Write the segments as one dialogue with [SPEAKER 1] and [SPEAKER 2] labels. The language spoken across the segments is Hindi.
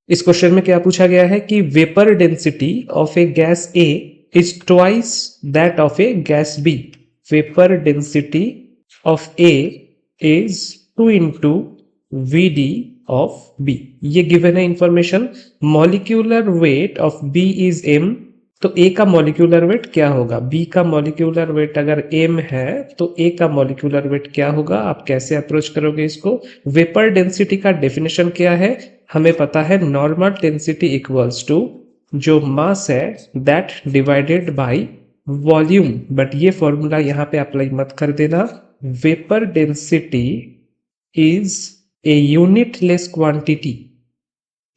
[SPEAKER 1] इस क्वेश्चन में क्या पूछा गया है कि vapour density of a gas A is twice that of a gas B. Vapour density of A is 2 into VD of B. ये गिवन है information. Molecular weight of B is m, तो ए का मॉलिक्यूलर वेट क्या होगा? बी का मॉलिक्यूलर वेट अगर m है तो ए का मॉलिक्यूलर वेट क्या होगा? आप कैसे अप्रोच करोगे इसको? वेपर डेंसिटी का डेफिनेशन क्या है? हमें पता है नॉर्मल डेंसिटी इक्वल्स टू जो मास है that divided by volume, but ये फॉर्मूला यहाँ पे अप्लाई मत कर देना। Vapour density is a unitless quantity.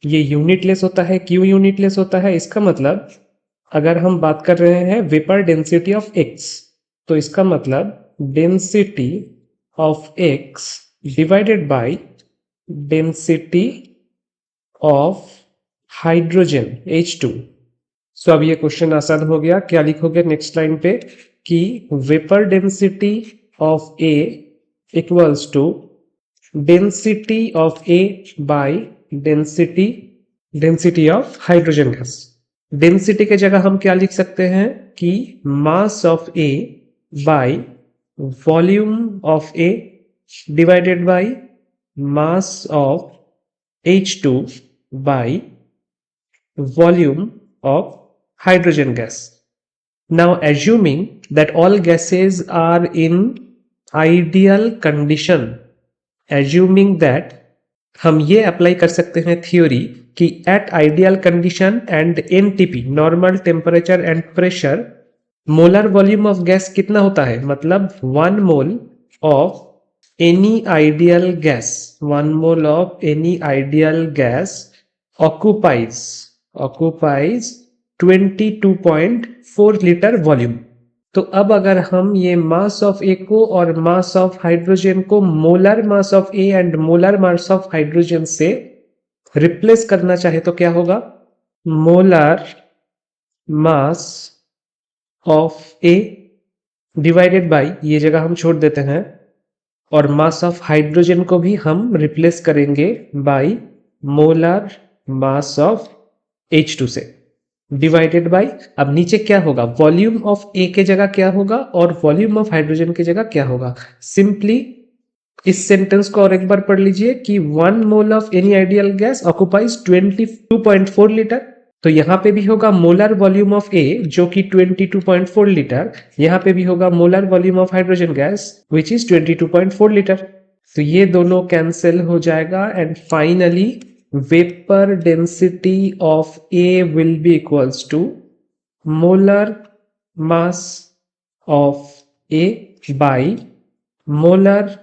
[SPEAKER 1] ये यूनिटलेस होता है। क्यों यूनिटलेस होता है? इसका मतलब अगर हम बात कर रहे हैं वेपर डेंसिटी ऑफ एक्स, तो इसका मतलब density of x divided by density of hydrogen H2। सो अब ये क्वेश्चन आसान हो गया। क्या लिखोगे नेक्स्ट लाइन पे कि vapour density of A equals to density of A by density of hydrogen gas. Density के जगह हम क्या लिख सकते हैं कि mass of A by volume of A divided by mass of H2 by volume of hydrogen gas. Now assuming that all gases are in ideal condition, assuming that हम ये अप्लाई कर सकते हैं थ्योरी कि at ideal condition and NTP normal temperature and pressure molar volume of gas कितना होता है? मतलब 1 mole of any ideal gas, 1 mole of any ideal gas occupies 22.4 litre volume. तो अब अगर हम ये मास ऑफ ए को और मास ऑफ हाइड्रोजन को molar mass of A and molar mass of hydrogen से रिप्लेस करना चाहे तो क्या होगा? Molar mass of A divided bye, ये जगह हम छोड़ देते हैं, और मास ऑफ हाइड्रोजन को भी हम रिप्लेस करेंगे bye molar mass of H2 से, डिवाइडेड बाय, अब नीचे क्या होगा? वॉल्यूम ऑफ ए के जगह क्या होगा और वॉल्यूम ऑफ हाइड्रोजन की जगह क्या होगा? सिंपली इस सेंटेंस को और एक बार पढ़ लीजिए कि 1 mole of any ideal gas occupies 22.4 litre. तो यहां पे भी होगा मोलर वॉल्यूम ऑफ ए जो कि 22.4 लीटर, यहां पे भी होगा molar volume of hydrogen gas which is 22.4 litre. तो ये दोनों कैंसिल हो जाएगा and finally vapour density of A will be equals to molar mass of A by molar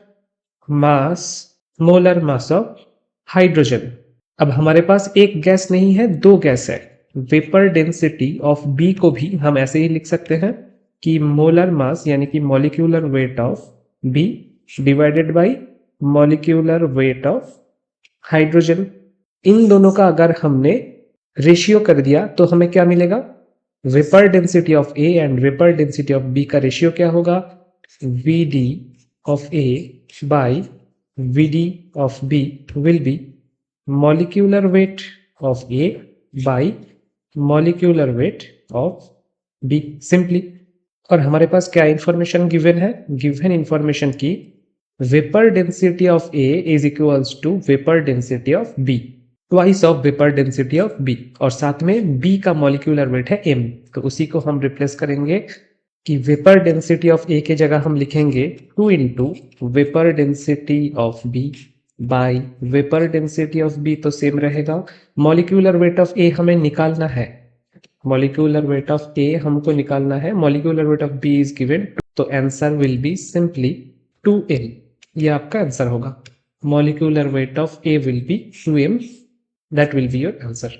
[SPEAKER 1] mass of hydrogen. अब हमारे पास एक गैस नहीं है, 2 गैस है। वेपर डेंसिटी ऑफ बी को भी हम ऐसे ही लिख सकते हैं कि मोलर मास यानी कि molecular weight of B divided by molecular weight of hydrogen. इन दोनों का अगर हमने रेशियो कर दिया तो हमें क्या मिलेगा? Vapour density of A and vapour density of B का रेशियो क्या होगा? VD of A by VD of B will be molecular weight of A by molecular weight of B simply। और हमारे पास क्या इंफॉर्मेशन गिवन है? गिवन इंफॉर्मेशन की vapour density of A is equals to vapour density of B, twice of vapour density of B, और साथ में B का मॉलिक्यूलर वेट है M। तो उसी को हम रिप्लेस करेंगे कि वेपर डेंसिटी ऑफ A के जगह हम लिखेंगे 2 into vapour density of B by vapour density of B, तो सेम रहेगा। मॉलिक्यूलर वेट ऑफ ए हमें निकालना है, मॉलिक्यूलर वेट ऑफ ए हमको निकालना है, molecular weight of B is given, तो answer will be simply 2m। ये आपका आंसर होगा। Molecular weight of A will be 2m, that will be your answer.